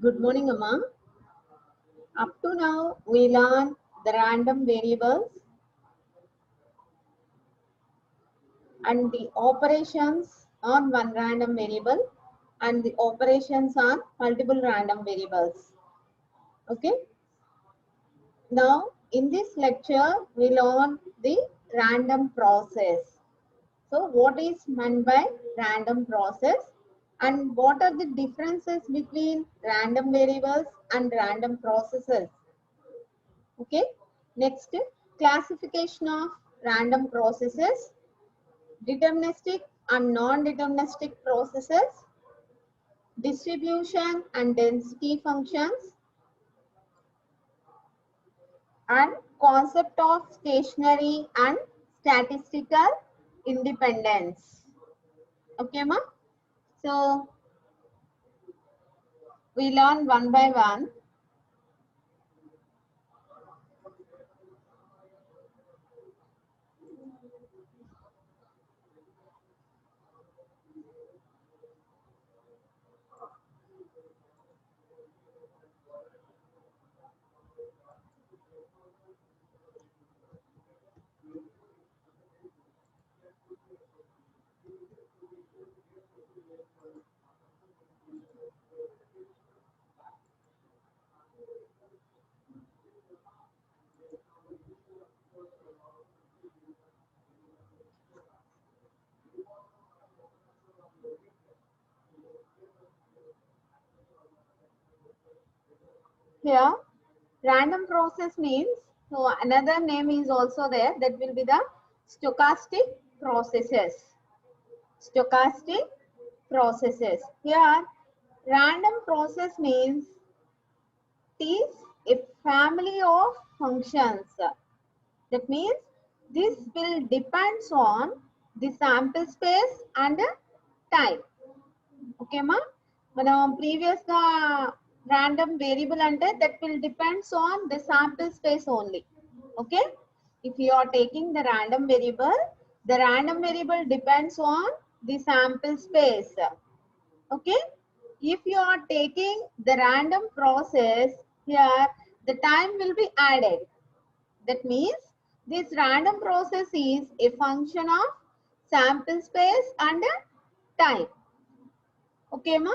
Good morning, Amma. Up to now, we learned the random variables and the operations on one random variable and the operations on multiple random variables. Okay. Now, in this lecture, we learn the random process. So, what is meant by random process and what are the differences between random variables and random processes? Okay. Next, classification of random processes, deterministic and non-deterministic processes, distribution and density functions, and concept of stationary and statistical independence. Okay, ma? So, we learn one by one. Here, random process means, so another name is also there, that will be the stochastic processes. Stochastic processes. Here, random process means it is a family of functions. That means this will depends on the sample space and time. Okay, ma? Mana previous random variable ante that will depends on the sample space only. Okay? If you are taking the random variable depends on the sample space. Okay? If you are taking the random process, here the time will be added. That means this random process is a function of sample space and time. Okay, ma?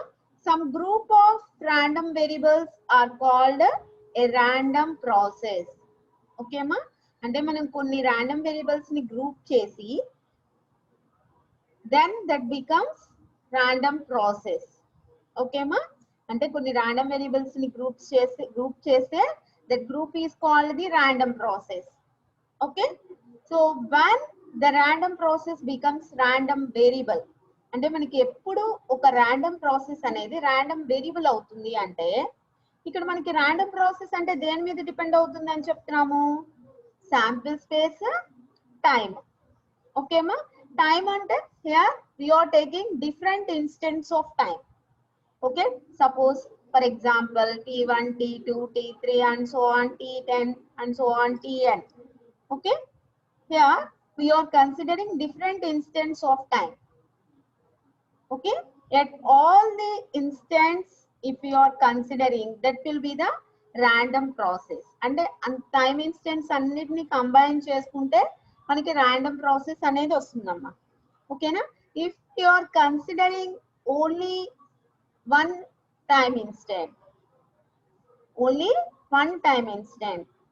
Some group of random variables are called a random process. Okay, ma? అంటే మనం కొన్ని random variables ని group చేసి then that becomes random process. Okay, ma? అంటే కొన్ని random variables ని group చేస్తే that group is called the random process. Okay, so when the random process becomes random variable, అంటే మనకి ఎప్పుడు ఒక ర్యాండమ్ ప్రాసెస్ అనేది ర్యాండమ్ వేరియబుల్ అవుతుంది అంటే ఇక్కడ మనకి ర్యాండమ్ ప్రాసెస్ అంటే దేని మీద డిపెండ్ అవుతుంది అని చెప్తున్నాము, శాంపిల్ స్పేస్, టైం. ఓకేమా? టైం అంటే here we are taking different instants of time. Okay, suppose for example t1, t2, t3 and so on, t10 and so on, tn. Okay, here we are considering different instants of time. Okay, at all the instants if you are considering, that will be the random process. And time instants అన్నిటిని combine చేసుకుంటే మనకి random process అనేది వస్తుందమ్మా. ఓకేనా? if you are considering only one time instant,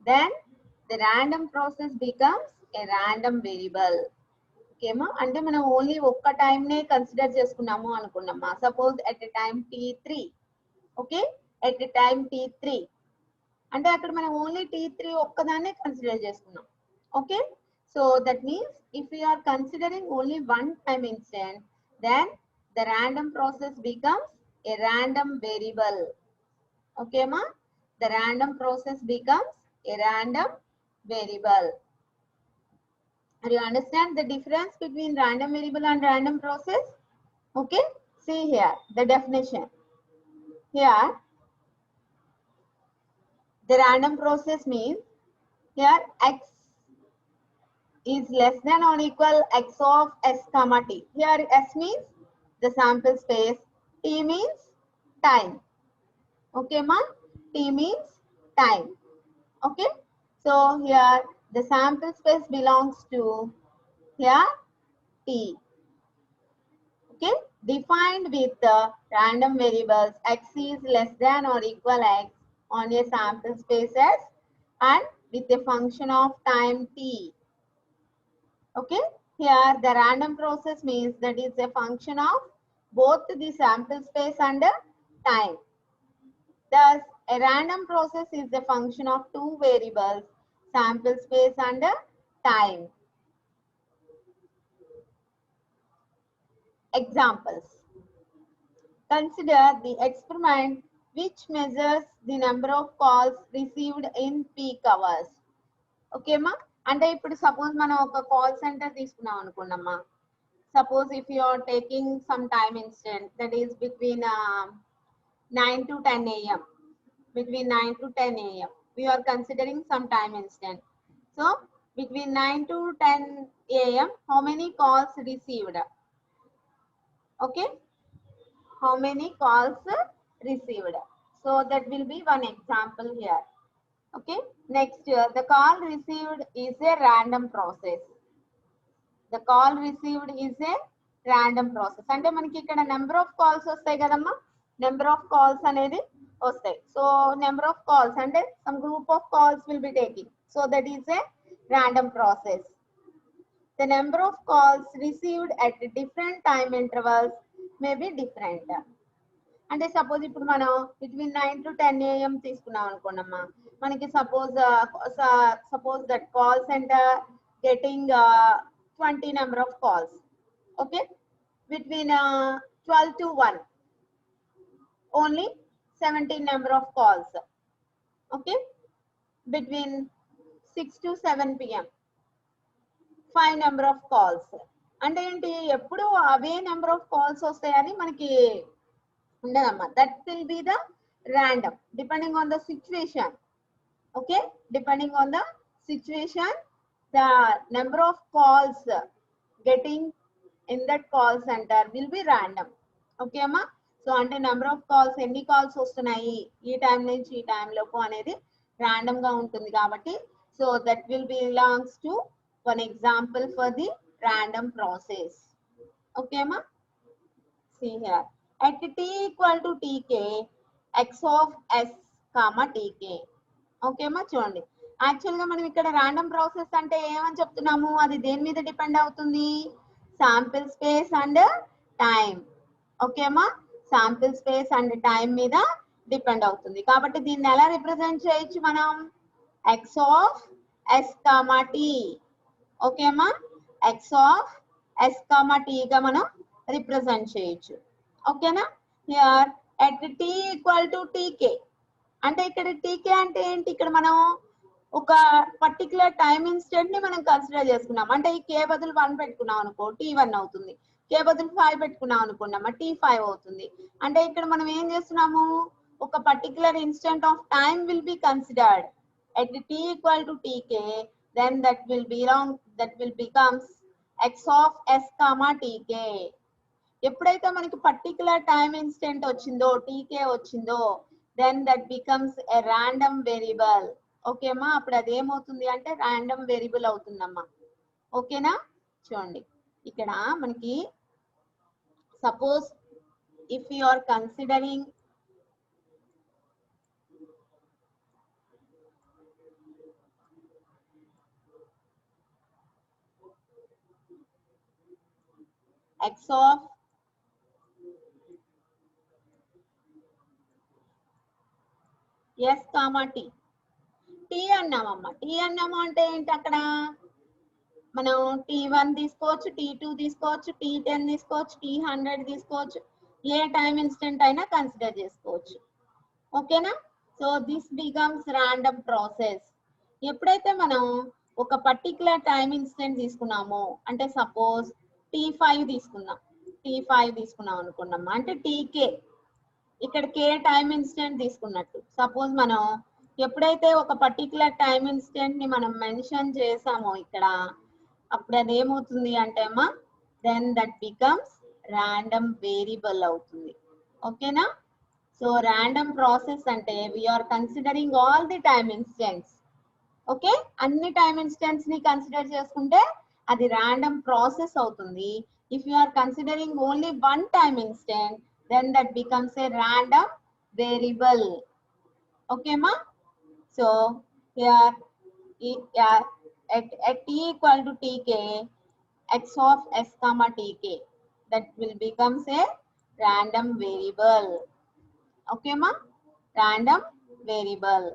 then the random process becomes a random variable. ఓకేమా? అంటే మనం only ఒక్క టైంనే కన్సిడర్ చేసుకున్నాము అనుకున్నామా, suppose at a time t3. Okay, at a time t3 అంటే అక్కడ మనం ఓన్లీ t3 ఒక్కదాన్నే కన్సిడర్ చేసుకున్నాం. Okay, so that means if you are considering only one time instant, then the random process becomes a random variable. ఓకేమా? the random process becomes a random variable. Do you understand the difference between random variable and random process? Okay, see here the definition. Here the random process means here x is less than or equal x of s comma t. Here s means the sample space, t means time. Okay, ma? T means time. Okay. So here the sample space belongs to here T. Okay. Defined with the random variables x is less than or equal x on a sample spaces and with a function of time t. Okay. Here the random process means that is a function of both the sample space and time. Thus, a random process is a function of two variables, sample space and time. Examples. Consider the experiment which measures the number of calls received in peak hours. Okay, ma? అంటే ఇప్పుడు suppose మనం ఒక call centre తీసుకున్నాం అనుకున్నామా. Suppose if you are taking some time instant, that is between 9 to 10 a.m. Between 9 to 10 a.m. we are considering some time instant. So between 9 to 10 a.m. how many calls received? Okay, how many calls received? So that will be one example here. Okay, next the call received is a random process. The call received is a random process. అంటే మనకి ఇక్కడ number of calls వస్తాయి కదమ్మా, number of calls అనేది వస్తాయి. So number of calls అంటే some group of calls will be taking. So that is a random process. The number of calls received at different time intervals may be different. అంటే suppose ఇప్పుడు మనం between 9 to 10 a.m. తీసుకున్నాం అనుకోండమ్మా, మనకి suppose that call centre getting 20 number of calls. Okay, between 12 to 1 only 17 number of calls. Okay, between 6 to 7 p.m. 5 number of calls. అంటే ఏంటి, ఎప్పుడు అవే number of calls వస్తాయని మనకి ఉండదమ్మా. That will be the random depending on the situation. Okay, depending on the situation, the number of calls getting in that call center will be random. Okay amma, so ante number of calls ఎన్ని calls వస్తున్నాయి ఈ time నుంచి ఈ time లోపు అనేది random గా ఉంటుంది కాబట్టి, so that will belongs to one example for the random process. Okay amma, see here at t equal to tk x of s comma tk. Okay అమ్మా, చూడండి యాక్చువల్ గా మనం ఇక్కడ ర్యాండమ్ ప్రాసెస్ అంటే ఏమని చెప్తున్నాము, అది దేని మీద డిపెండ్ అవుతుంది, sample space and time. Okay అమ్మా, శాంపిల్ స్పేస్ అండ్ టైం మీద డిపెండ్ అవుతుంది కాబట్టి దీన్ని ఎలా రిప్రజెంట్ చేయొచ్చు మనం, X of yes comma T. Okay అమ్మా, X of yes comma T గా మనం రిప్రజెంట్ చేయొచ్చు. ఓకేనా, here at T equal to T K అంటే ఇక్కడ టీకే అంటే ఏంటి, ఇక్కడ మనం ఒక పర్టికులర్ టైం ఇన్స్టెంట్ ని మనం కన్సిడర్ చేసుకున్నాం. అంటే ఈ కే బదులు 1 పెట్టుకున్నాం అనుకో T1 అవుతుంది, కే బదులు 5 పెట్టుకున్నాం అనుకున్నామా T5 అవుతుంది. అంటే ఇక్కడ మనం ఏం చేస్తున్నాము, ఒక particular instant of time will be considered at t equal to tk, then that will becomes x of s comma tk. ఎప్పుడైతే మనకి పర్టికులర్ టైం ఇన్స్టెంట్ వచ్చిందో టీకే వచ్చిందో then that becomes a random variable. Okay అమ్మా, అప్పుడు అదేమవుతుంది అంటే random variable అవుతుందమ్మా. ఓకేనా, చూడండి ఇక్కడ మనకి suppose if you are considering x of s comma T. T అన్నామమ్మా, టీ అన్నాము అంటే ఏంటి, అక్కడ మనం T1 తీసుకోవచ్చు, T2 తీసుకోవచ్చు, T10 తీసుకోవచ్చు, T100 తీసుకోవచ్చు, ఏ టైం ఇన్స్టెంట్ అయినా కన్సిడర్ చేసుకోవచ్చు. ఓకేనా, so this becomes random process. ఎప్పుడైతే మనం ఒక పర్టికులర్ టైం ఇన్స్టెంట్ తీసుకున్నామో, అంటే సపోజ్ T5 తీసుకున్నాం అనుకున్నాం అంటే టీకే, ఇక్కడ కే టైం ఇన్స్టెంట్ తీసుకున్నట్టు. సపోజ్ మనం ఎప్పుడైతే ఒక పర్టికులర్ టైం ఇన్స్టెంట్ ని మనం మెన్షన్ చేసామో ఇక్కడ, అప్పుడు అది ఏమవుతుంది అంటే అమ్మా, then that becomes random variable అవుతుంది. ఓకేనా, So random process ante we are considering all the time instants. Okay, అన్ని time instants ని consider చేసుకుంటే అది random process అవుతుంది. If you are considering only one time instant, then that becomes a random variable. Okay ma? So here yeah, at t equal to tk, x of s comma tk, that will becomes a random variable. Okay ma? Random variable.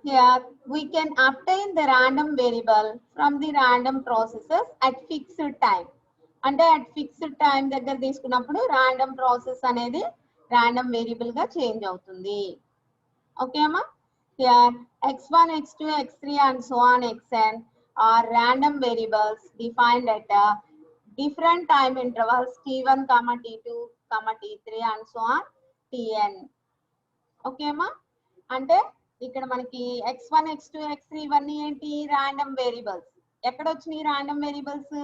Here we can obtain the random variable from the random processes at fixed time. అంటే at fixed time దగ్గర తీసుకున్నప్పుడు random process అనేది random variable గా change అవుతుంది. Okay అమ్మా? Here x1, x2, x3 and so on xn are random variables defined at different time intervals t1, t2, t3 and so on tn. Okay అమ్మా? అంటే ఇక్కడ మనకి x1, x2, x3 ఇవన్నీ ఏంటి random variables. ఎక్కడ వచ్చినాయి random variables?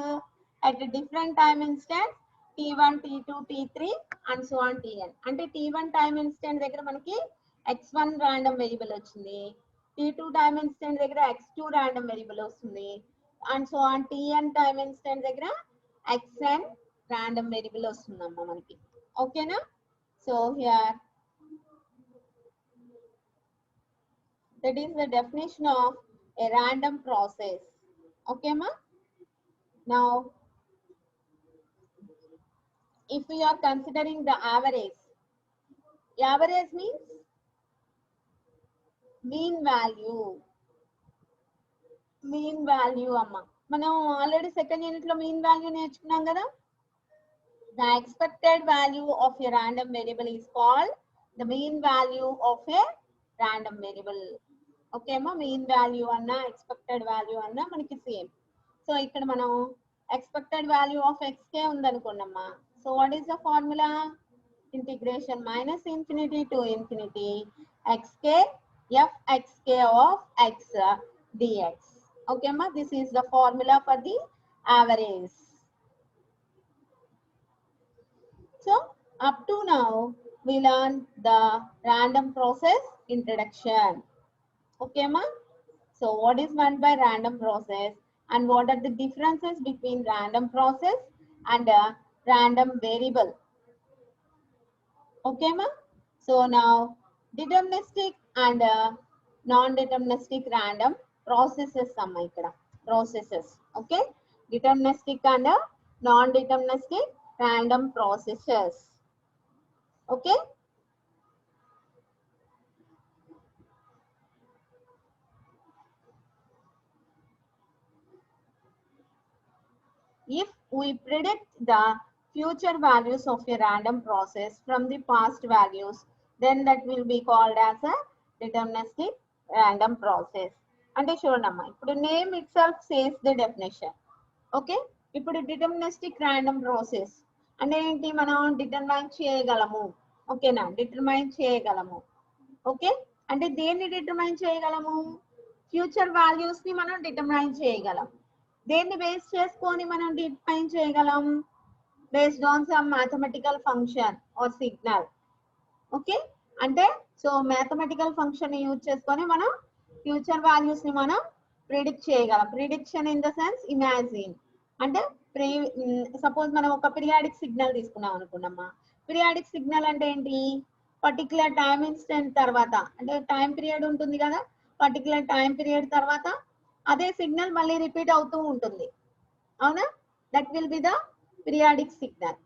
At different time instant t1, t2, t3 and so on tn. అంటే t1 time instant దగ్గర మనకి x1 ర్యాండమ్ వేరియబుల్ వచ్చింది, t2 టైమ్ ఇన్స్టెంట్ దగ్గర x2 ర్యాండమ్ వేరియబుల్ వస్తుంది and so on tn time instant దగ్గర xn random variable వస్తుందమ్మా మనకి. ఓకేనా? So here that is the definition of a random process. Okay ma? Now if we are considering the average means mean value amma. మనం already second unit లో mean value నేర్చుకున్నాం కదా. The expected value of a random variable is called the mean value of a random variable. Okay అమ్మా, mean value అన్నా expected value అన్నా మనకి same. So ఇక్కడ మనం ఎక్స్పెక్టెడ్ వాల్యూ ఆఫ్ ఎక్స్కే ఉందనుకోండమ్మా. So what is the formula? Integration minus infinity to infinity ఎక్స్కే f ఎక్స్కే ఆఫ్ ఎక్స్ డిఎక్స్. ఓకే అమ్మా, this is the formula for the average. So up to now we learned the random process introduction. Okay ma? So what is meant by random process and what are the differences between random process and a random variable? Okay ma? So now deterministic and non-deterministic random processes amma ikkada processes. Okay, deterministic and non-deterministic random processes. Okay, if we predict the future values of a random process from the past values, then that will be called as a deterministic random process. అంటే చూడమ్మా, ఇప్పుడు name itself says the definition. Okay, ఇప్పుడు deterministic random process అంటే ఏంటి? మనం determine చేయగలము. ఓకేనా, determine చేయగలము. ఓకే, అంటే దేన్ని డిటర్మైన్ చేయగలము? ఫ్యూచర్ వాల్యూస్ ని మనం డిటర్మైన్ చేయగలం. దేన్ని బేస్ చేసుకొని మనం డిఫైన్ చేయగలం? Based on some mathematical function are signal. Okay, అంటే సో మ్యాథమెటికల్ ఫంక్షన్ ని యూజ్ చేసుకొని మనం ఫ్యూచర్ వాల్యూస్ ని మనం ప్రిడిక్ట్ చేయగలం. Prediction in the sense imagine. అంటే సపోజ్ మనం ఒక పీరియాడిక్ సిగ్నల్ తీసుకున్నాం అనుకున్నామా. పీరియాడిక్ సిగ్నల్ అంటే ఏంటి? పర్టికులర్ టైం ఇన్స్టెంట్ తర్వాత, అంటే టైం పీరియడ్ ఉంటుంది కదా, పర్టికులర్ టైం పీరియడ్ తర్వాత అదే సిగ్నల్ మళ్ళీ రిపీట్ అవుతూ ఉంటుంది. అవునా? That will be the periodic signal.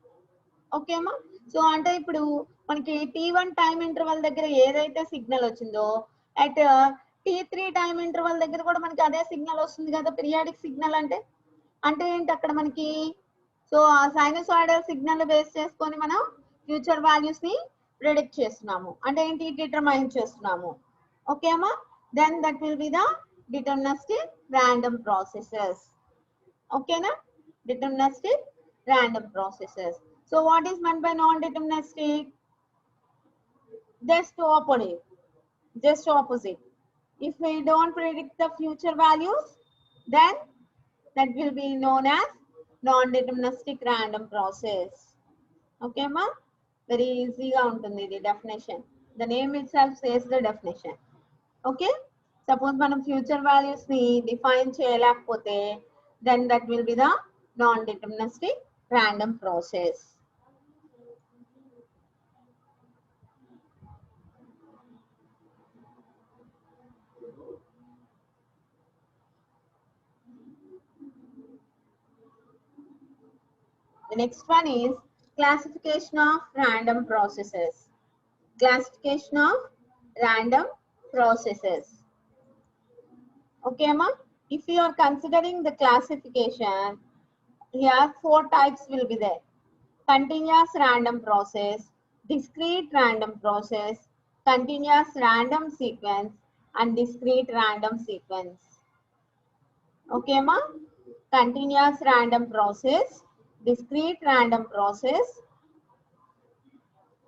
Okay అమ్మా. సో అంటే ఇప్పుడు మనకి t1 టైం ఇంటర్వల్ దగ్గర ఏదైతే సిగ్నల్ వచ్చిందో అట్ t3 టైం ఇంటర్వల్ దగ్గర కూడా మనకి అదే సిగ్నల్ వస్తుంది కదా, పీరియాడిక్ సిగ్నల్ అంటే. అంటే ఏంటి అక్కడ మనకి? సో ఆ సైనసాయిడల్ సిగ్నల్ బేస్ చేసుకొని మనం ఫ్యూచర్ వాల్యూస్ ని ప్రిడిక్ట్ చేస్తున్నాము. అంటే ఏంటి? డిటర్మైన్ చేస్తున్నాము. ఓకే అమ్మా, then that will be the deterministic random processes. Okay na? Deterministic random processes. So what is meant by non-deterministic? Just opposite. If we don't predict the future values, then that will be known as non-deterministic random process. Okay అమ్మా, very ఈజీగా ఉంటుంది ఇది definition. The name itself says the definition. Okay, suppose మనం future values ని define చేయలేకపోతే then that will be the non deterministic random process. The next one is classification of random processes. Classification of random processes. Okay, Amma? If you are considering the classification, here 4 types will be there. Continuous random process, discrete random process, continuous random sequence, and discrete random sequence. Okay, Amma? Continuous random process, discrete random process,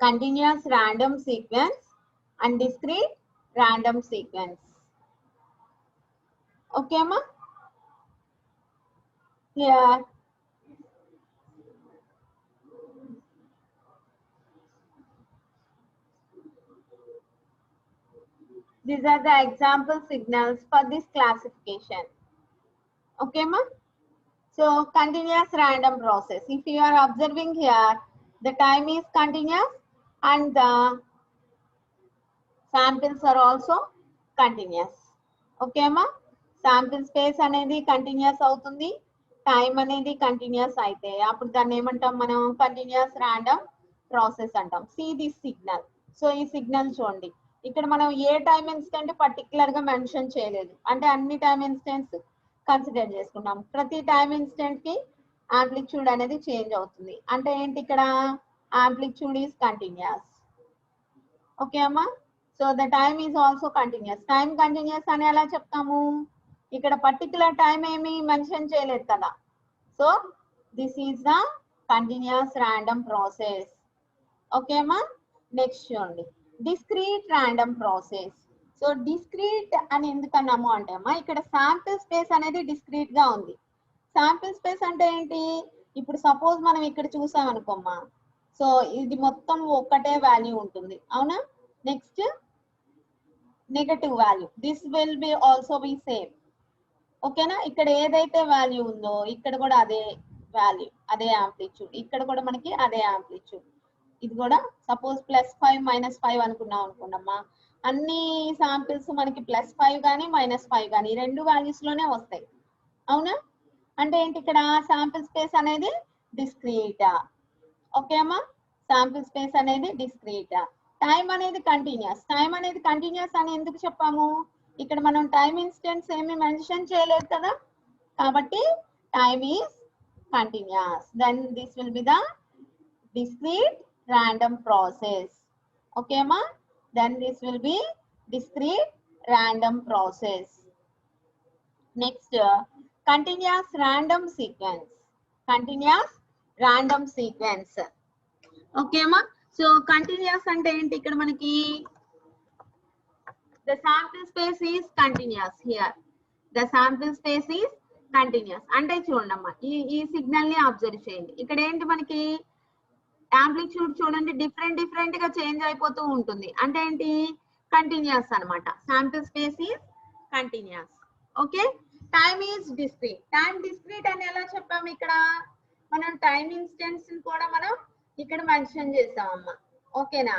continuous random sequence, and discrete random sequence. Okay, Amma? Here. These are the example signals for this classification. Okay, ma? So, continuous random process. If you are observing here, the time is continuous and the samples are also continuous. Okay, ma? Sample space అనేది continuous అవుతుంది, time అనేది continuous అయితే అప్పుడు దాన్ని ఏమంటాం మనం? Continuous random process అంటాం. See this signal. So ఈ సిగ్నల్ చూడండి, ఇక్కడ మనం ఏ టైం ఇన్స్టెంట్ పర్టికులర్ గా మెన్షన్ చేయలేదు, అంటే అన్ని టైం ఇన్స్టెంట్స్ కన్సిడర్ చేసుకున్నాం. ప్రతి టైం ఇన్స్టెంట్ కి ఆంప్లిట్యూడ్ అనేది చేంజ్ అవుతుంది. అంటే ఏంటి, ఇక్కడ ఆంప్లిట్యూడ్ ఈస్ కంటిన్యూస్. ఓకే అమ్మా, so the time is also continuous. Time continuous అని ఎలా చెప్తాము? ఇక్కడ పర్టికులర్ టైం ఏమి మెన్షన్ చేయలేదు కదా. So this is the continuous random process. Okay అమ్మా, నెక్స్ట్ చూడండి, discrete random process. So discrete అని ఎందుకన్నాము అంటే అమ్మా, ఇక్కడ శాంపిల్ స్పేస్ అనేది డిస్క్రీట్ గా ఉంది. శాంపిల్ స్పేస్ అంటే ఏంటి? ఇప్పుడు సపోజ్ మనం ఇక్కడ చూసాం అనుకోమ్మా, సో ఇది మొత్తం ఒక్కటే వాల్యూ ఉంటుంది, అవునా? Next negative value, this will be also be same. ఓకేనా? ఇక్కడ ఏదైతే వాల్యూ ఉందో ఇక్కడ కూడా అదే వాల్యూ, అదే యాంప్లిట్యూడ్, ఇక్కడ కూడా మనకి అదే యాంప్లిట్యూడ్. ఇది కూడా సపోజ్ +5 -5 అనుకున్నాం అనుకున్నామ్మా, అన్ని శాంపిల్స్ మనకి +5 కానీ -5 కానీ ఈ రెండు వాల్యూస్ లోనే వస్తాయి, అవునా? అంటే ఏంటి, ఇక్కడ శాంపిల్ స్పేస్ అనేది డిస్క్రీట్. ఓకే అమ్మా, శాంపిల్ స్పేస్ అనేది డిస్క్రీట్. టైం అనేది కంటిన్యూస్. టైం అనేది కంటిన్యూస్ అని ఎందుకు చెప్పాము? ఇక్కడ మనం టైం ఇన్స్టెంట్స్ ఏమి మెన్షన్ చేయలేదు కదా, కాబట్టి time is continuous. Then this will be the discrete random process. Okay ma, then this will be discrete random process. Next, continuous random sequence. Continuous random sequence. Okay ma, so continuous ante enti ikkada manaki the sample space is continuous. Here the sample space is continuous. అంటే చూడండమ్మా, ఈ signal ని observe చేయండి. ఇక్కడ ఏంటి మనకి amplitude చూడండి different గా చేంజ్ అయిపోతూ ఉంటుంది. అంటే ఏంటి, కంటిన్యూస్ అన్నమాట. Sample space is continuous. Okay, time is discrete. Time discrete అని ఎలా చెప్పాము? ఇక్కడ మనం టైం ఇన్స్టెంట్స్ కూడా మనం ఇక్కడ మెన్షన్ చేసాం అమ్మా. ఓకేనా,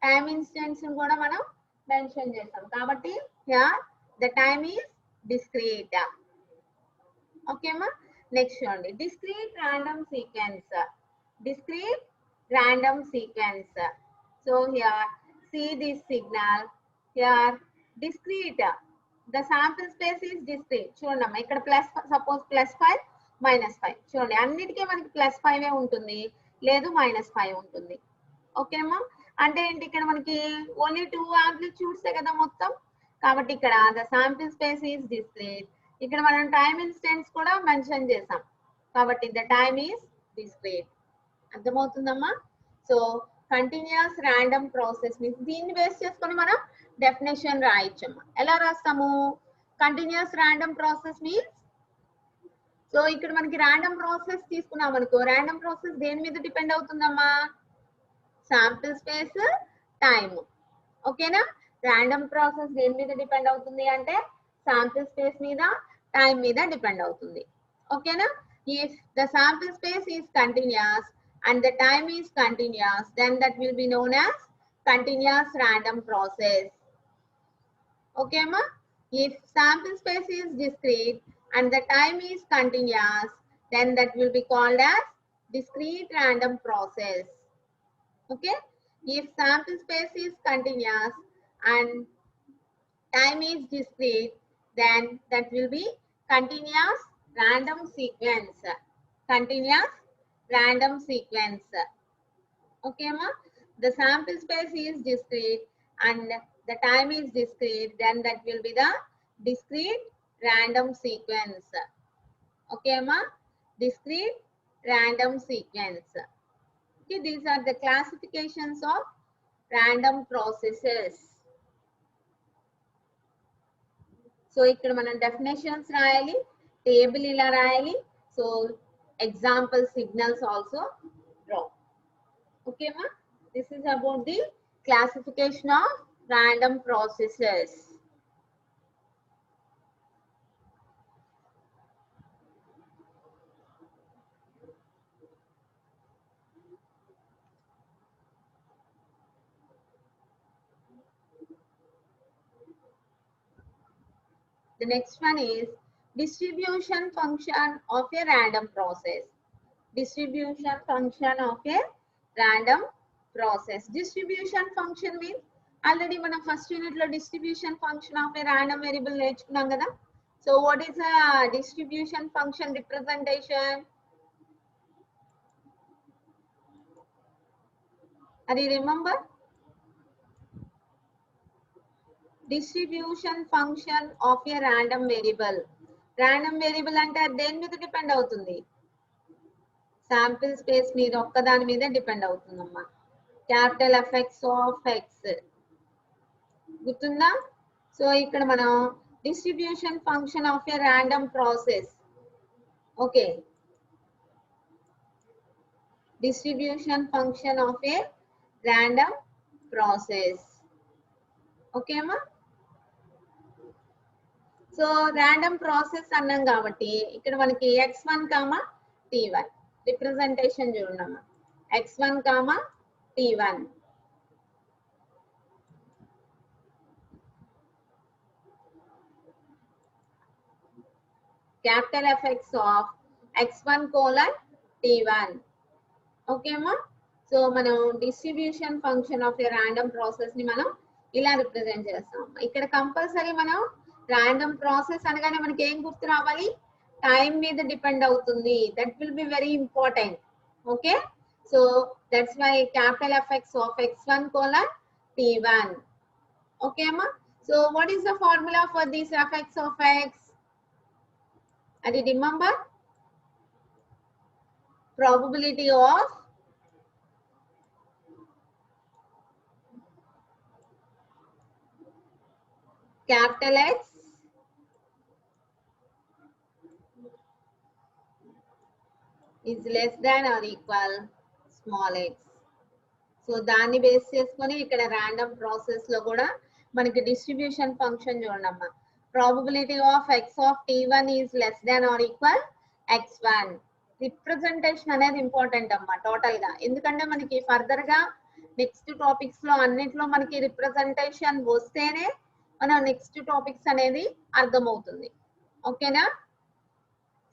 టైం ఇన్స్టెంట్స్ కూడా మనం మెన్షన్ చేసాం కాబట్టి here the time is discrete. Okay అమ్మా, నెక్స్ట్ చూడండి, discrete random sequence. Discrete random sequence. So here see this signal, here discrete, the sample space is discrete. చూడండి ఇక్కడ ప్లస్, సపోజ్ +5 -5 చూడండి, అన్నిటికీ మనకి +5 ఉంటుంది, లేదు -5 ఉంటుంది. ఓకే అమ్మా, అంటే ఏంటి, ఇక్కడ మనకి ఓన్లీ 2 యాంప్లిట్యూడ్సే కదా మొత్తం, కాబట్టి ఇక్కడ the sample space is discrete. ఇక్కడ మనం టైం ఇన్స్టెంట్స్ కూడా మెన్షన్ చేసాం కాబట్టి ద టైమ్ ఈస్ డిస్క్రీట్. అర్థమవుతుందమ్మా? So continuous random process means దీన్ని బేస్ చేసుకొని మనం డెఫినేషన్ రాయొచ్చమ్మా. ఎలా రాస్తాము? Continuous random process means, so ఇక్కడ మనకి ర్యాండమ్ ప్రాసెస్ తీసుకున్నాం అనుకో, ర్యాండమ్ ప్రాసెస్ దేని మీద డిపెండ్ అవుతుందమ్మా? Sample space, time. ఓకేనా? ర్యాండమ్ ప్రాసెస్ దేని మీద డిపెండ్ అవుతుంది అంటే శాంపిల్ స్పేస్ మీద, టైం మీద డిపెండ్ అవుతుంది. ఓకేనా? If the sample space is continuous and the time is continuous, then that will be known as continuous random process. Okay ma? If sample space is discrete and the time is continuous, then that will be called as discrete random process. Okay? If sample space is continuous and time is discrete, then that will be continuous random sequence. Continuous random sequence. Okay ma? The sample space is discrete and the time is discrete, then that will be the discrete random sequence. Okay ma? Discrete random sequence. Okay, these are the classifications of random processes. So ఇక్కడ మనం definitions రాయాలి, table ఇలా రాయాలి. So example signals also draw. Okay ma? This is about the classification of random processes. The next one is distribution function of a random process. Distribution function of a random process. Distribution function means already మన first unit లో distribution function of a random variable నేర్చుకున్నాం కదా. So what is a distribution function representation? Are you remember? Distribution function of a random variable. Random variable అంటే దేని మీద depend అవుతుంది? Sample space మీద ఒక్కదాని మీద డిపెండ్ అవుతుందమ్మా. క్యాపిటల్ ఎఫెక్ట్స్ ఆఫ్ ఎక్స్ గుర్తుందా? సో ఇక్కడ మనం distribution function of a random process. Okay, distribution function of a random process. Okay అమ్మా? సో ర్యాండమ్ ప్రాసెస్ అన్నాం కాబట్టి ఇక్కడ మనకి x1, t1 రిప్రజెంటేషన్ చూడమ్మా. x1, t1. Capital effects of x1 colon t1. Okay అమ్మా? సో మనం distribution function of a random process ని మనం ఇలా రిప్రజెంట్ చేస్తాం. ఇక్కడ కంపల్సరీ మనం ర్యాండమ్ ప్రాసెస్ అనగానే మనకి ఏం గుర్తు రావాలి? టైం మీద డిపెండ్ అవుతుంది. That will be very important. Okay, so that's why capital effects of x1 colon t1. Okay అమ్మా? So what is the formula for these effects of x? అది remember? Probability of capital X is less than or equal small x. So దాన్ని base చేసుకొని ఇక్కడ random process లో కూడా మనకి distribution function చూడమ్మా. Probability of x of t1 is less than or equal x1. Representation అనేది important అమ్మా total గా. ఎందుకంటే మనకి ఫర్దర్ గా నెక్స్ట్ టాపిక్స్ లో అన్నిట్లో మనకి రిప్రజెంటేషన్ వస్తేనే మన నెక్స్ట్ టాపిక్స్ అనేది అర్థమవుతుంది. ఓకేనా?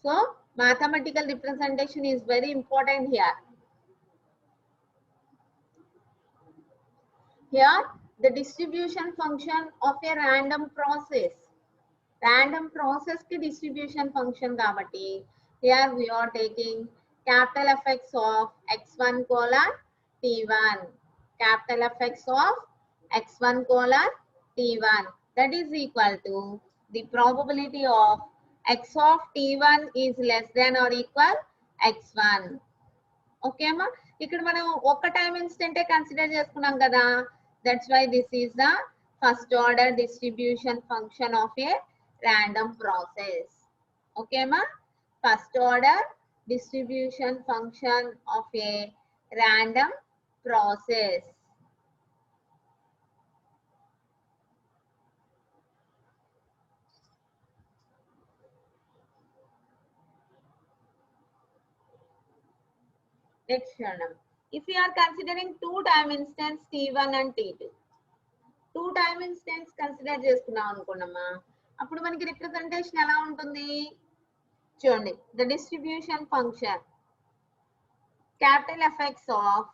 So mathematical representation is very important here. Here the distribution function of a random process. Random process ki distribution function kabatti here we are taking capital effects of x1 colon t1. Capital effects of x1 colon t1, that is equal to the probability of x of t1 is less than or equal x1. Okay అమ్మా? ఇక్కడ మనం ఒక్క time ఇన్స్టెంటే consider చేసుకున్నాం కదా. That's why this is the first order distribution function of a random process. Okay అమ్మా? First order distribution function of a random process. Next చూడండి. If we are considering two time instance T1 and T2, two time instance consider చేసుకున్నాం అనుకున్నామా, అప్పుడు మనకి representation ఎలా ఉంటుంది చూడండి. The distribution function capital effects of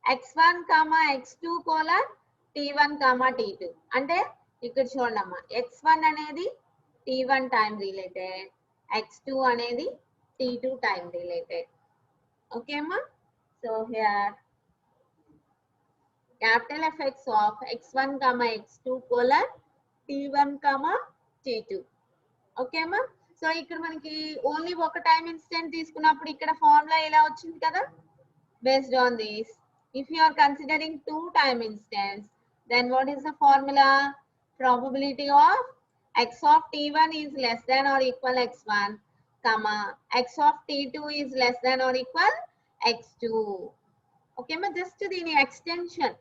x1 x2 colon t1 t2. అంటే ఇక్కడ చూడండి అమ్మా, x1 అనేది t1 టైం రిలేటెడ్, x2 అనేది t2 టైం రిలేటెడ్. ఓకే అమ్మా. So here capital effects of x1 x2 colon t1 t2. Okay అమ్మా. So ఇక్కడ మనకి ఓన్లీ ఒక టైం ఇన్స్టెంట్ తీసుకున్నప్పుడు ఇక్కడ ఫార్ములా ఇలా వచ్చింది కదా. Based on this, if you are considering two time instance, then what is the formula? Probability of x of t1 is less than or equal x1, comma x of t2 is less than or equal x2. Okay అమ్మా. Just దీని extension.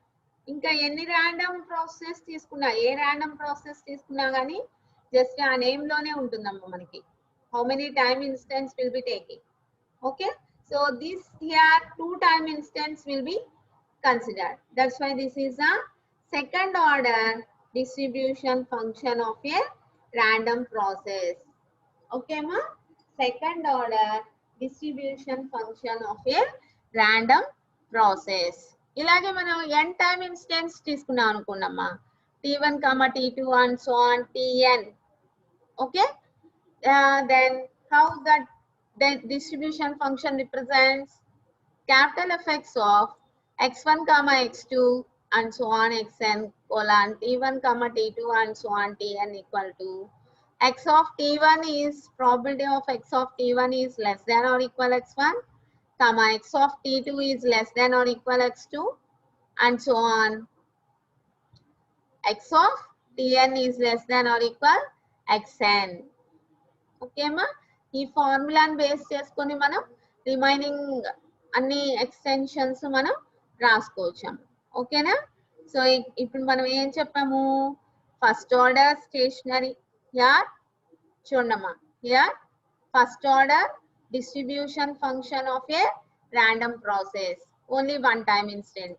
ఇంకా ఎన్ని random process తీసుకున్నా, ఏ random process తీసుకున్నా కానీ just ఆ name లోనే ఉంటుందమ్మా మనకి. How many time instance will be taking. Okay. So this here two time instance will be considered. That's why this is a second order distribution function of a random process. Okay ma? Second order distribution function of a random process. ఇలాగే మనం n time instance తీసుకున్నాం అనుకున్నామా, t1 t2 and so on tn. Okay. Then how that the distribution function represents capital effects of x1 x2 and so on xn colon t1 t2 and so on tn equal to x of t1 is probability of x of t1 is less than or equal x1, comma x of t2 is less than or equal x2 and so on. X of tn is less than or equal xn. Okay మా. ఈ ఫార్ములాని base చేసుకొని మనం remaining అన్ని extensions మనం రాసుకోవచ్చాము. ఓకేనా. So ఇప్పుడు మనం ఏం చెప్పాము, ఫస్ట్ ఆర్డర్ స్టేషనరీ హియర్ చూడమ్మా, here first order distribution function of a random process, only one time instant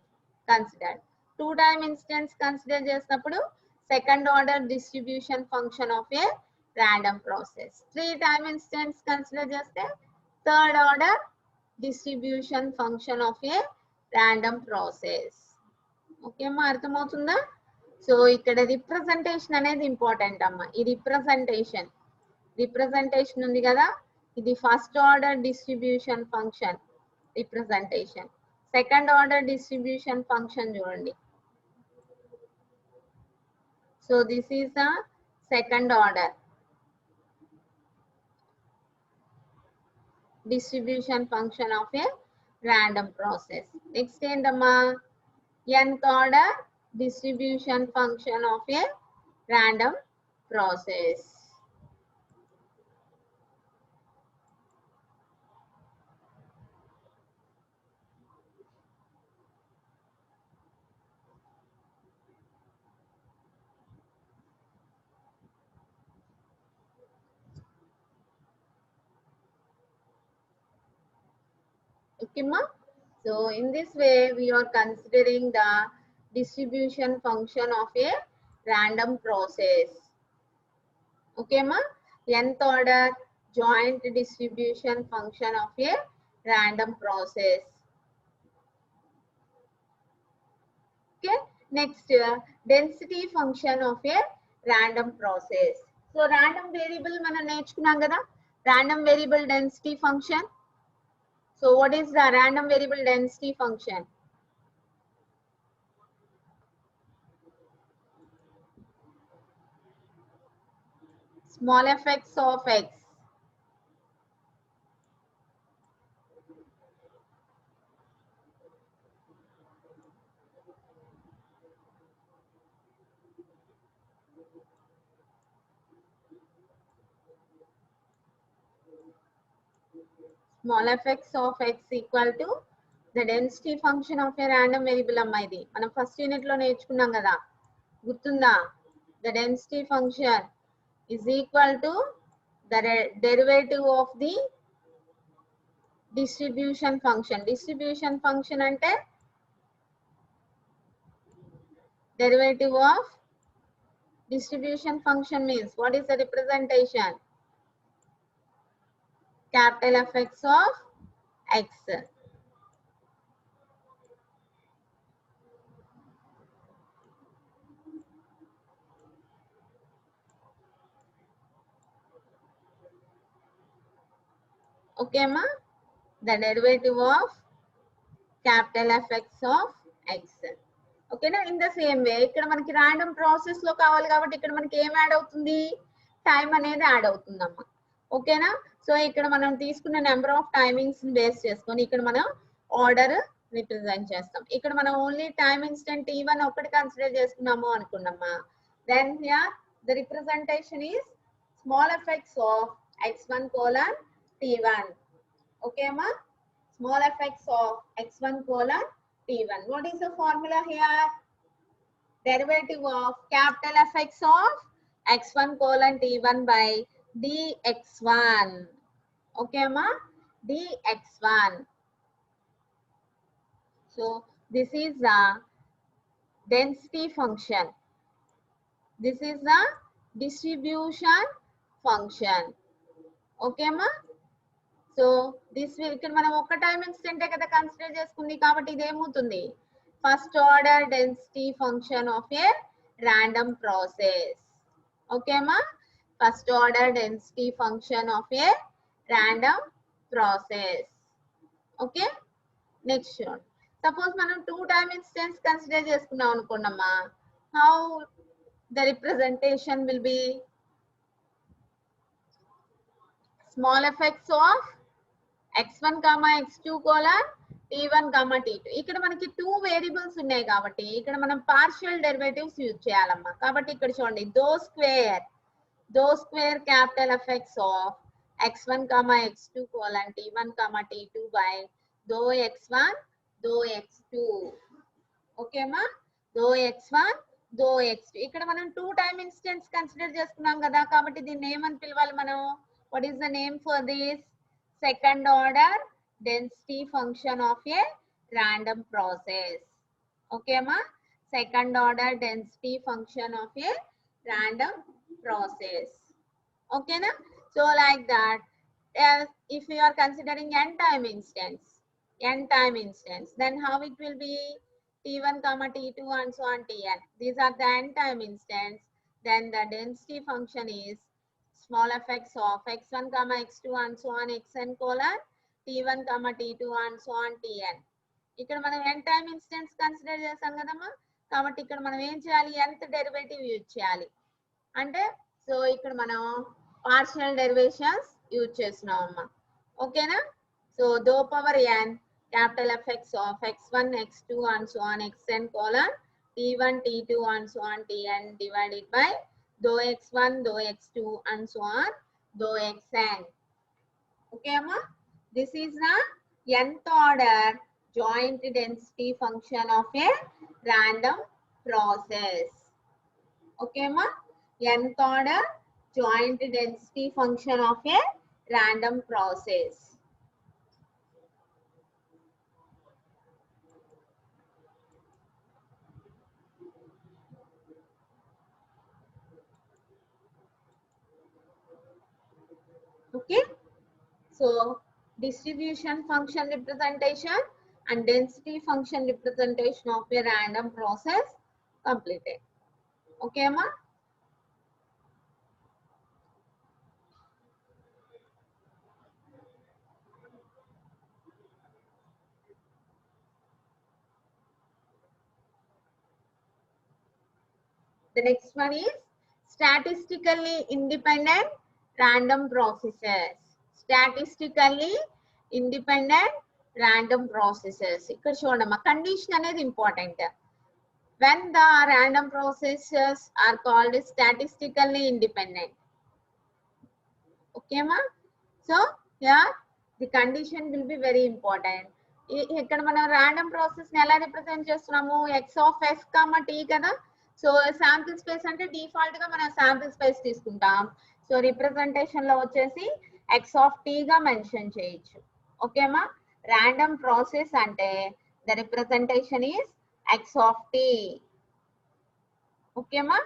considered. Two time instants consider చేసినప్పుడు second order distribution function of a random process. Three time instance consider just a third order distribution function of a random process. Okay అమ్మా, అర్థమవుతుందా. So ఇక్కడ representation అనేది important అమ్మా. ఈ representation ఉంది కదా, ఇది first order distribution function representation. Second order distribution function చూడండి. So this is the second order distribution function of a random process. Next ఏంటమ్మా, nth order distribution function of a random process. Okay ma. So in this way we are considering the distribution function of a random process. Okay ma. Nth order joint distribution function of a random process. Okay. Next density function of a random process. So random variable మనం నేర్చుకున్నాం కదా, random variable density function. So what is the random variable density function? Small effects of x. Small effects of x equal to the density function of a random variable అమ్మా. ఇది మనం first unit లో నేర్చుకున్నాం కదా, గుర్తుందా? The density function is equal to the derivative of the distribution function. Distribution function అంటే derivative of distribution function means what is the representation? Capital Fx of x. Okay ma, the derivative of capital Fx of x. ఓకేనా? In the same way ఇక్కడ మనకి random process లో కావాలి కాబట్టి ఇక్కడ మనకి ఏం యాడ్ అవుతుంది? టైం అనేది యాడ్ అవుతుందమ్మా. ఓకేనా? సో ఇక్కడ మనం తీసుకున్న నెంబర్ ఆఫ్ టైమింగ్స్ బేస్ చేసుకొని ఇక్కడ మనం ఆర్డర్ రిప్రజెంట్ చేస్తాం. ఇక్కడ మనం ఓన్లీ టైమ్ ఇన్స్టెంట్ T1 ఒకటి కన్సిడర్ చేసుకున్నాము అనుకున్నామా. Then here the representation is small effects of x1 colon T1. Okay అమ్మా, small effects of x1 colon T1. What is the formula here? Derivative of capital Fx of x1 colon T1 by dx1. Okay ma, dx1. So this is the density function. This is the distribution function. Okay ma. So this ఇక్కడ మనం ఒక్క time ఇన్స్టెంటే కదా consider చేసుకుంది కాబట్టి ఇది ఏమవుతుంది? First order density function of a random process. ఓకేమా, first order density function of a random process. Okay, next చూడండి. సపోజ్ మనం 2 టైమ్ ఇన్స్టెన్స్ కన్సిడర్ చేసుకున్నాం అనుకోండమ్మా, how the representation will be small effects of x1 x2 colon T1 T2. ఇక్కడ మనకి 2 variables ఉన్నాయి కాబట్టి ఇక్కడ మనం పార్షియల్ డెరివేటివ్స్ యూజ్ చేయాలమ్మా. కాబట్టి ఇక్కడ చూడండి, d square capital effects of x1 x2 colon T1 T2 by d x1 d x2. ఓకేమా, దో x1 దో x2. ఇక్కడ మనం 2 టైమ్ ఇన్స్టెన్స్ కన్సిడర్ చేసుకున్నాం కదా కాబట్టి దీన్ని ఏమని పిలవాలి మనం? What is the name for this? Second order density function of a random process. Okay ma, second order density function of a random process. Okay na? So like that, if you are considering n time instance, then how it will be? T1 T2 and so on Tn. These are the n time instance. Then the density function is small fx of x1 x2 and so on xn colon T1 T2 and so on Tn. ఇక్కడ మనం n time instance consider చేసాం కదమ్మా, కాబట్టి ఇక్కడ మనం ఏం చేయాలి? nth derivative use చేయాలి. అంటే సో ఇక్కడ మనం పార్షియల్ డెరివేషన్స్ యూజ్ చేస్తున్నాం అమ్మా. ఓకేనా? So though power n capital effects of x1 x2 and so on xn colon T1 T2 and so on Tn divided by d x1 d x2 and so on though xn. Okay amma, this is the nth order joint density function of a random process. Okay amma, nth order joint density function of a random process. Okay, so distribution function representation and density function representation of a random process completed. Okay amma, the next one is statistically independent random processes. Statistically independent random processes. ఇక్కడ చూడమ్మా, condition అనేది important. When the random processes are called statistically independent. Okay ma, so here the condition will be very important. ఇక్కడ మనం random process ని ఎలా represent చేస్తున్నాము x of yes comma t కదా. So sample space అంటే default గా మనం sample space తీసుకుంటాం. సో రిప్రజెంటేషన్ లో వచ్చేసి ఎక్స్ ఆఫ్ టీ గా మెన్షన్ చేయొచ్చు. ఓకేమా. ర్యాండమ్ ప్రాసెస్ అంటే the representation is x of t. ఓకేమా.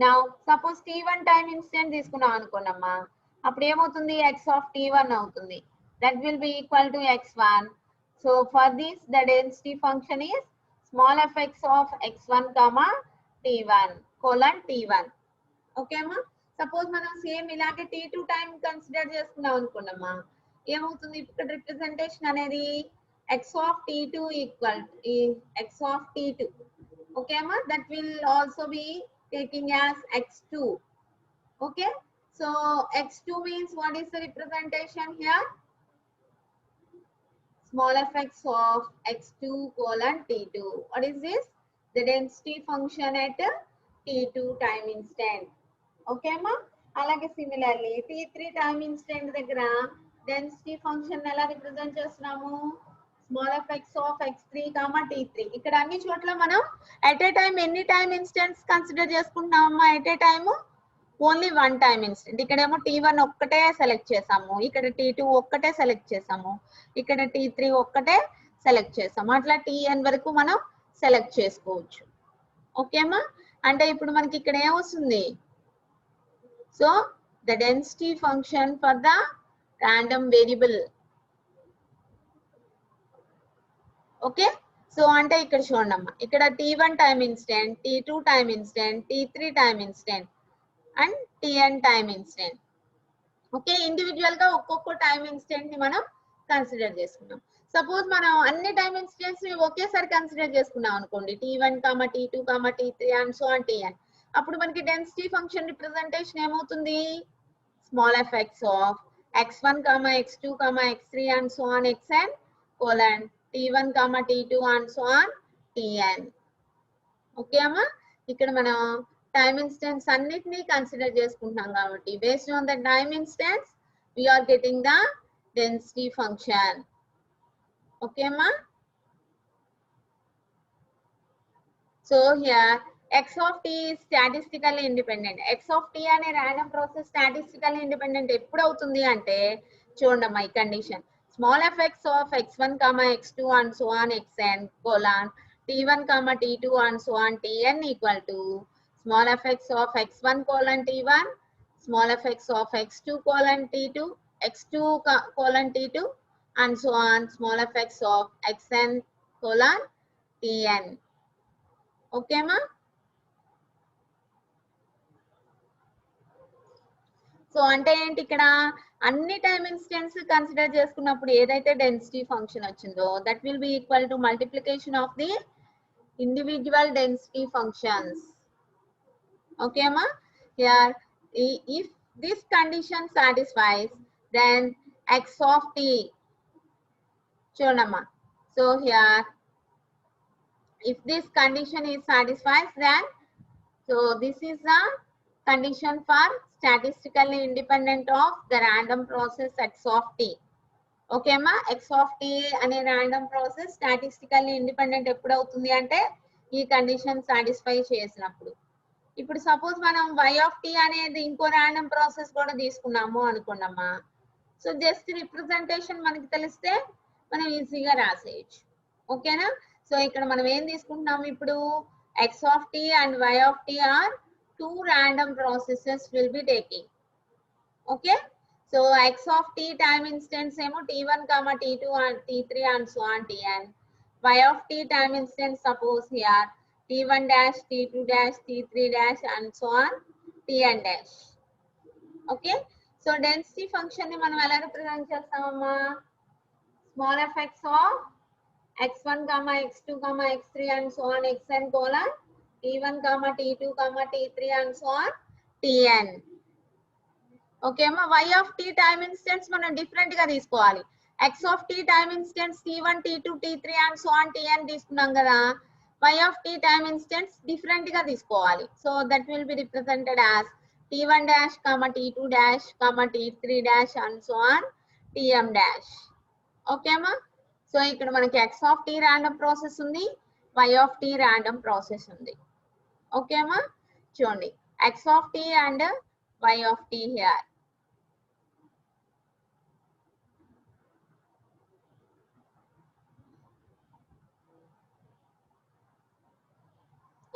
Now suppose t1 time instant తీసుకున్నాం అనుకోనమ్మా, అప్పుడు ఏమవుతుంది ఎక్స్ ఆఫ్ t1 అవుతుంది. that will be equal to x1. So for this the density function is small fx of x1 comma t1 colon t1. Okay ma. Suppose మనం same ఇలాగే t2 time consider చేసుకున్నాం అనుకున్నామా, ఏమవుతుంది ఇక్కడ representation అనేది x of t2 equal x of t2. Okay ma, that will also be taking as x2. Okay, so x2 means what is the representation here? Small fx of x2 colon t2. What is this? The density function at t2 time instant. Okay ma. అలాగే similarly t3 time instant దగ్గర density function ఎలా represent చేస్తున్నాము small fx of x3 comma t3. ఇక్కడ అన్ని చోట్ల మనం at a time ఎన్ని time instants consider చేసుకుంటున్నామా at a time only one time instant. ఇక్కడేమో t1 ఒక్కటే సెలెక్ట్ చేసాము, ఇక్కడ t2 ఒక్కటే సెలెక్ట్ చేసాము, ఇక్కడ t3 ఒక్కటే సెలెక్ట్ చేసాము. అట్లా tn వరకు మనం సెలెక్ట్ చేసుకోవచ్చు. ఓకేమా. అంటే ఇప్పుడు మనకి ఇక్కడ ఏమొస్తుంది, so the density function for the random variable. Okay. So అంటే ఇక్కడ చూడండి అమ్మా, ఇక్కడ t1 time instant, t2 time instant, t3 time instant and tn time instant. Okay, individual గా ఒక్కొక్క టైం ఇన్స్టెంట్ ని మనం కన్సిడర్ చేసుకున్నాం. సపోజ్ మనం అన్ని టైం ఇన్స్టెంట్స్ ని ఒకేసారి కన్సిడర్ చేసుకున్నాం అనుకోండి, t1 comma t2 comma t3 and so on tn, అప్పుడు మనకి డెన్సిటీ ఫంక్షన్ రిప్రజెంటేషన్ ఏమవుతుంది small fx of x1 comma x2 comma x3 and so on xn colon t1 comma t2 and so on tn. Okay అమ్మా. ఇక్కడ మనం time instance అన్నిటినీ consider చేసుకుంటున్నాం కాబట్టి based on the time instance we are getting the density function. Okay ma. So here x of t is statistically independent. x of t అనే random process statistically independent ఎప్పుడు అవుతుంది అంటే చూడండి అమ్మా ఈ condition small fx of x1 comma x2 and so on xn colon t1 comma t2 and so on tn equal to small fx of x1 colon t1, small fx of x2 colon t2, x2 colon t2 and so on small fx of xn colon tn. Okay ma. So అంటే ఏంటి ఇక్కడ అన్ని time instance consider చేసుకున్నప్పుడు ఏదైతే density function వచ్చిందో that will B equal to multiplication of the individual density functions. Okay ma. Here if this condition satisfies then x of t చూడమ్మా. So here if this condition is satisfied then so this is the condition for statistically independent of the random process x of t. Okay ma. x of t అనే random process statistically independent ఎప్పుడు అవుతుంది అంటే ఈ condition satisfy చేసినప్పుడు. ఇప్పుడు suppose మనం y of t అనేది ఇంకో ర్యాండమ్ ప్రాసెస్ కూడా తీసుకున్నాము అనుకున్నామా, సో జస్ట్ రిప్రజెంటేషన్ మనకి తెలిస్తే మనం ఈజీగా రాసేయచ్చు. ఓకేనా. సో ఇక్కడ మనం ఏం తీసుకుంటున్నాము ఇప్పుడు x of t and y of t are two random processes will be taking. Okay, so x of t time instance ఏమో t1 comma t2 and t3 and so on tn, y of t time instance suppose here t1 dash t2 dash t3 dash and so on tn dash. Okay, so density function ని మనం ఎలా represent చేస్తామమ్మా small fx of x1 comma x2 comma x3 and so on xn colon t1 comma t2 comma t3 and so on tn. Okay అమ్మా. y of t time instance మనం different గా తీసుకోవాలి. x of t time instance t1 t2 t3 and so on tn తీసుకున్నాం కదా, y of t time instance different గా తీసుకోవాలి. So that will B represented as t1 dash comma t2 dash comma t3 dash and so on tm dash. Okay అమ్మా. So ఇక్కడ మనకి x of t random process ఉంది, y of t random process ఉంది. Okay అమ్మా, చూడండి x of t and y of t here.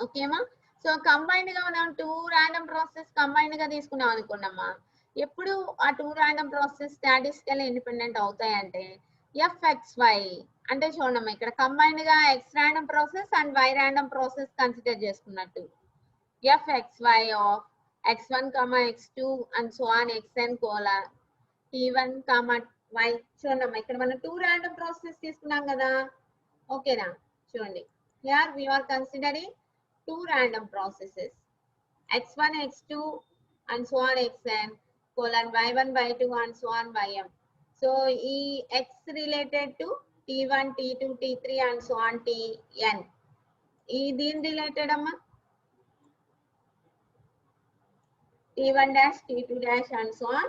ఓకేమా, సో combined గా మనం 2 ర్యాండమ్ ప్రాసెస్ కంబైన్డ్ గా తీసుకున్నాం అనుకున్నామా, ఎప్పుడు ఆ 2 ర్యాండమ్ ప్రాసెస్ స్టాటిస్టికల్ ఇండిపెండెంట్ అవుతాయంటే fxy అంటే చూడమ్మా ఇక్కడ కంబైన్డ్ గా x random process and y random process consider చేసుకున్నట్టు fxy of x1 x2 and so on xn colon t1 y. చూడమ్మా ఇక్కడ మనం 2 ర్యాండమ్ ప్రాసెస్ తీసుకున్నాం కదా. ఓకేనా, చూడండి here we are considering 2 random processes x1 x2 and so on xn colon y1 y2 and so on ym. So e x related to t1 t2 t3 and so on tn. E din related amma t1 dash t2 dash and so on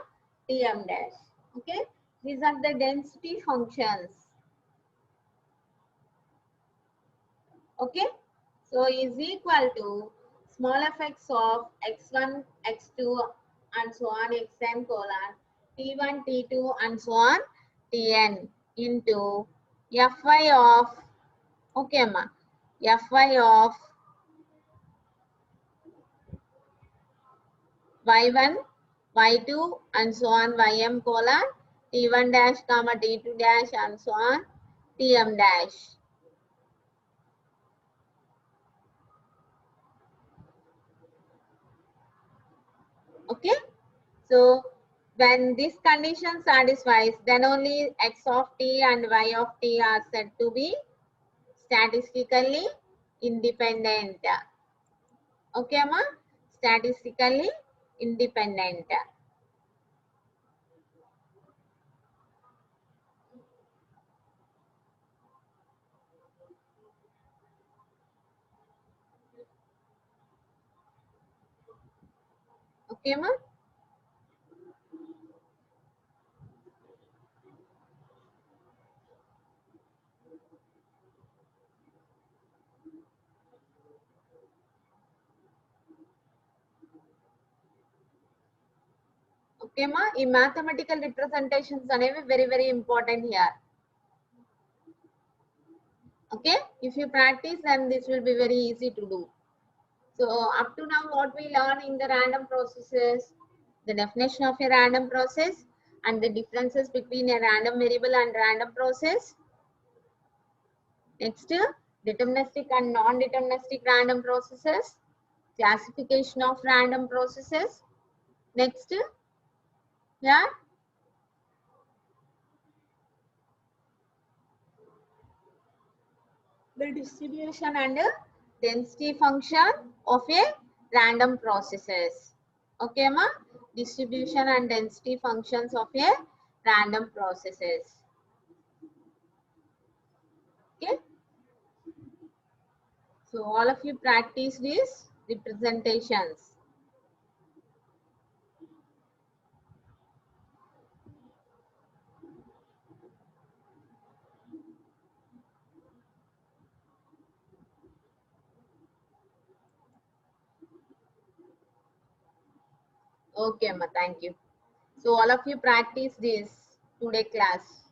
tm dash. Okay, these are the density functions. Okay, so is equal to small fx of x1 x2 and so on xn colon t1 t2 and so on tn into fy of, okay ma, fy of y1 y2 and so on ym colon t1 dash comma t2 dash and so on tm dash. Okay, so when this condition satisfies, then only x of t and y of t are said to be statistically independent. Okay amma, statistically independent. Okay amma, okay ma, ఈ mathematical representations అనేవి very important here. Okay, if you practice then this will be very easy to do. So up to now what we learn in the random processes, the definition of a random process and the differences between a random variable and random process. Next, deterministic and non-deterministic random processes, classification of random processes. Next, yeah, the distribution and density function of a random processes. Okay ma, distribution and density functions of a random processes. Okay, so all of you practice these representations. Okay, ma, thank you. So all of you practice this today class.